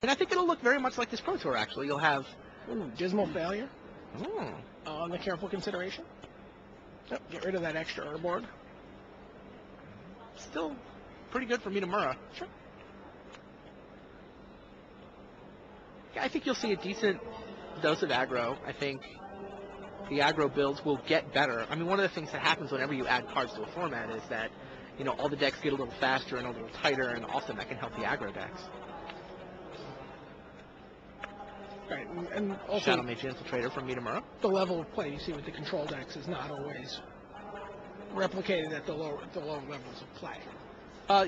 And I think it'll look very much like this Pro Tour, actually. You'll have... Dismal failure. Ooh. On the careful consideration. Yep, get rid of that extra Urborg. Still pretty good for Mitamura. Sure. Yeah, I think you'll see a decent dose of aggro. I think the aggro builds will get better. I mean, one of the things that happens whenever you add cards to a format is that, you know, all the decks get a little faster and a little tighter, and also that can help the aggro decks. Right, and also Shadow Mage Infiltrator from Mitamura. the level of play you see with the control decks is not always replicated at the lower levels of play.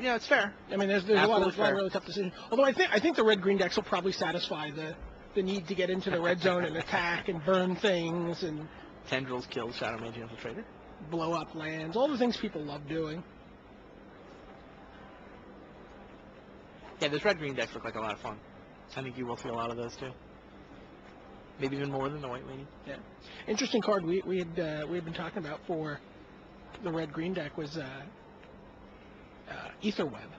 Yeah, it's fair. I mean, there's a lot of really tough decisions. Although I think the red-green decks will probably satisfy the need to get into the red zone and attack and burn things and Tendrils kill Shadow Mage Infiltrator. Blow up lands, all the things people love doing. Yeah, those red-green decks look like a lot of fun. I think you will see a lot of those too. Maybe even more than the White Lady. Yeah. Interesting card we had been talking about for the red-green deck was Etherweb.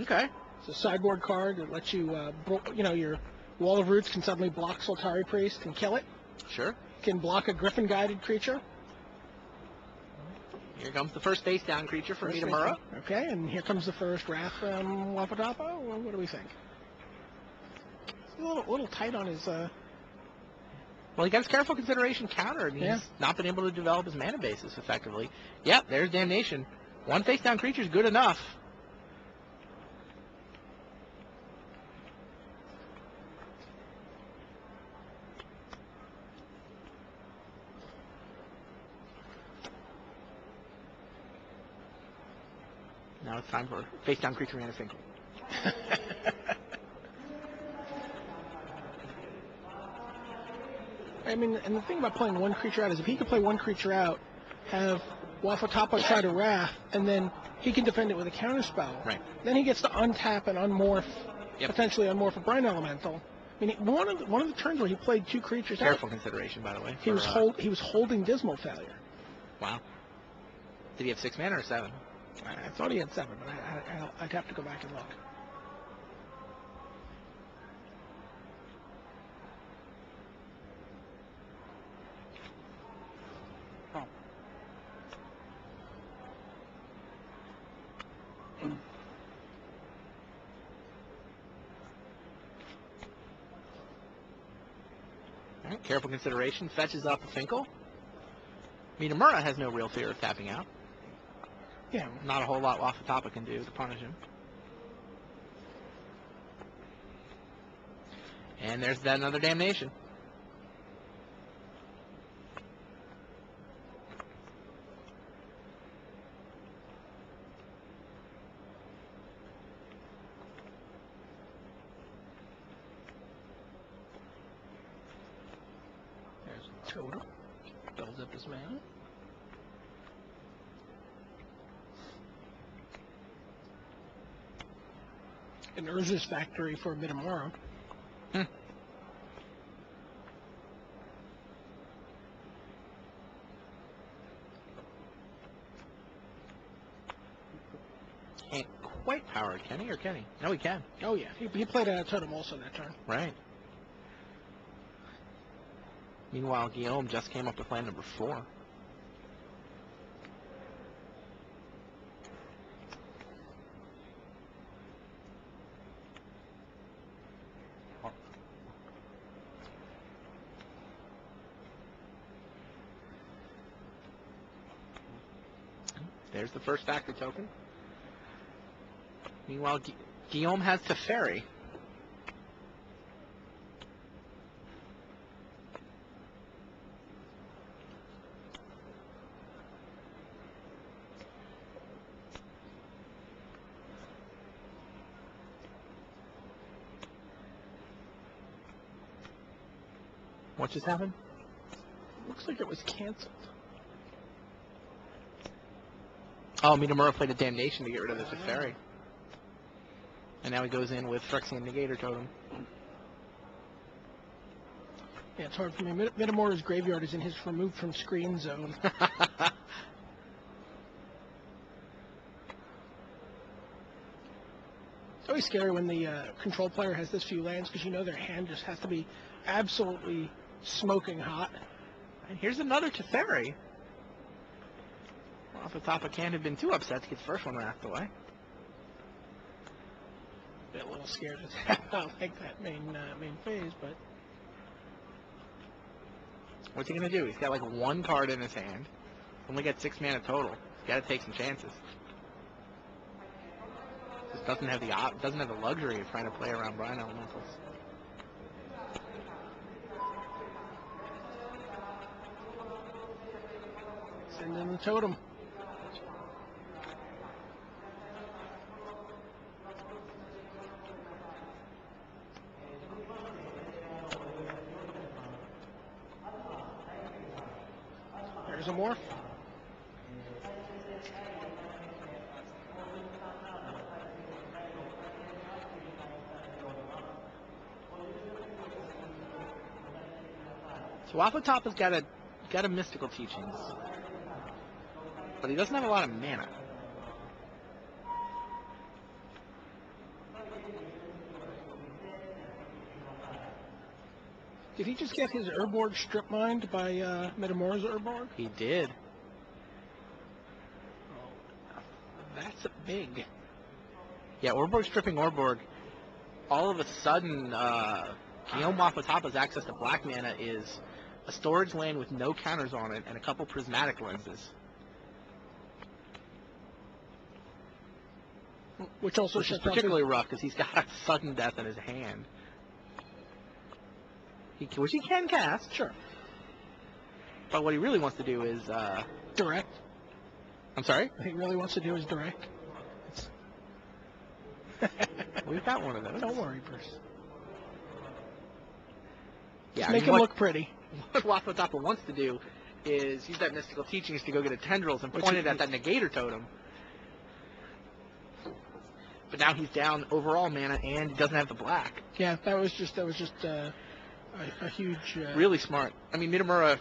Okay. It's a sideboard card that lets you, your Wall of Roots can suddenly block Soltari Priest and kill it. Sure. Can block a Griffin-guided creature. Here comes the first face down creature for Mitamura. Okay, and here comes the first Wrath from Wafo-Tapa. What do we think? It's a little tight on his... Well, he got his careful consideration countered, and he's not been able to develop his mana basis effectively. Yep, there's Damnation. One face-down creature is good enough. Now it's time for face-down creature and a Finkel. I mean, and the thing about playing one creature out is if he could play one creature out, have Wafo-Tapa try to Wrath, and then he can defend it with a counterspell. Right. Then he gets to untap and unmorph, potentially unmorph a Brine Elemental. I mean, one of the turns where he played two creatures Careful consideration, by the way. He was holding Dismal Failure. Wow. Did he have 6 mana or 7? I thought he had 7, but I'd have to go back and look. Alright, careful consideration. Fetches up a Finkel. Mitamura has no real fear of tapping out. Yeah. Not a whole lot Wafo-Tapa can do to punish him. And there's that another Damnation. There's Totem. Builds up his mana. An Urza's Factory for Mitamura. Can't quite power it, can he? Or can he? No, he can. Oh, yeah. He played a Totem also that turn. Right. Meanwhile, Guillaume just came up with plan number 4. There's the first factory token. Meanwhile, Guillaume has Teferi. What just happened? Looks like it was canceled. Oh, Mitamura played a Damnation to get rid of the Teferi. And now he goes in with Phyrexian Negator Totem. Yeah, it's hard for me. Mitamura's graveyard is in his removed from screen zone. always scary when the control player has this few lands because you know their hand just has to be absolutely smoking hot. And here's another Teferi. Wafo-Tapa can't have been too upset to get the first one wrapped away. A little scared to tap out like that main phase, but what's he gonna do? He's got like one card in his hand. Only got 6 mana total. He's got to take some chances. Just doesn't have the luxury of trying to play around Brine Elementals. Send in the totem. There's a morph. So Wafo-Tapa's got a mystical teachings, but he doesn't have a lot of mana. Did he just get his Urborg strip mined by Mitamura's Urborg? He did. That's a big. Yeah, Urborg stripping Urborg. All of a sudden, Guillaume Wafo-Tapa's access to black mana is a storage land with no counters on it and a couple prismatic lenses. Which also is particularly rough because he's got sudden death in his hand. Which he can cast, sure. But what he really wants to do is direct. I'm sorry? What he really wants to do is direct. We've got one of those. Don't worry, Bruce. Yeah, make him look pretty. What Wafo-Tapa wants to do is use that mystical teachings to go get a tendrils and point it at that negator totem. But now he's down overall mana and he doesn't have the black. Yeah, that was just a huge. Really smart. I mean, Mitamura,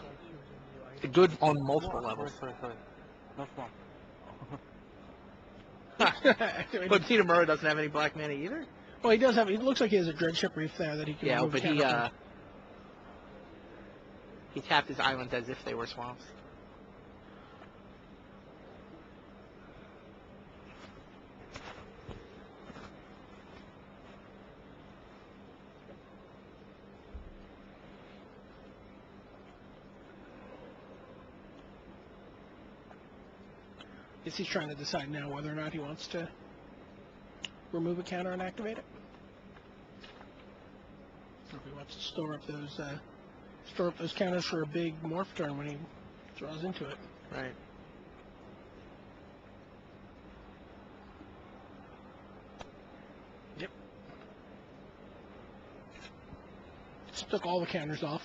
good on multiple levels. No smart. But Mitamura doesn't have any black mana either. Well, he does have. It looks like he has a Dreadship Reef there that he can. Yeah, but he tapped his islands as if they were swamps. I guess he's trying to decide now whether or not he wants to remove a counter and activate it. Or if he wants to store up those counters for a big morph turn when he draws into it. Right. Yep. Just took all the counters off.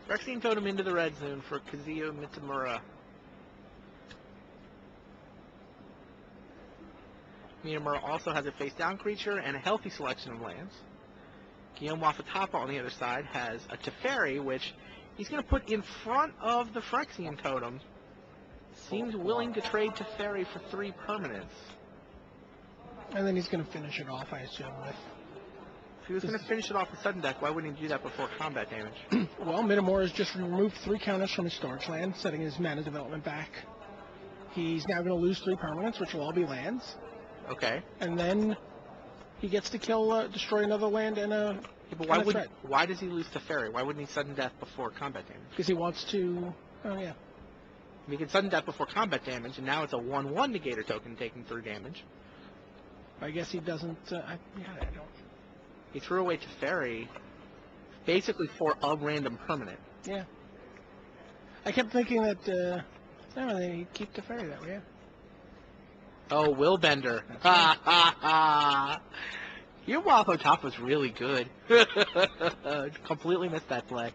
Phyrexian Totem into the red zone for Kazuyo Mitamura. Mitamura also has a face-down creature and a healthy selection of lands. Guillaume Wafo-Tapa on the other side has a Teferi, which he's going to put in front of the Phyrexian Totem. Seems willing to trade Teferi for 3 permanents. And then he's going to finish it off, I assume, with... If he was going to finish it off with sudden death, why wouldn't he do that before combat damage? Well, Mitamura has just removed 3 counters from his storage land, setting his mana development back. He's now going to lose 3 permanents, which will all be lands. Okay. And then he gets to kill, destroy another land and a. Yeah, but why does he lose Teferi? Why wouldn't he sudden death before combat damage? Because he wants to. Oh yeah. He can sudden death before combat damage, and now it's a 1/1 negator token taking 3 damage. I guess he doesn't. I don't. He threw away Teferi, basically for a random permanent. Yeah. I kept thinking that. They keep Teferi that way. Yeah. Oh, Willbender. Ha ha ha. Your Wafo-Tapa was really good. Completely missed that play.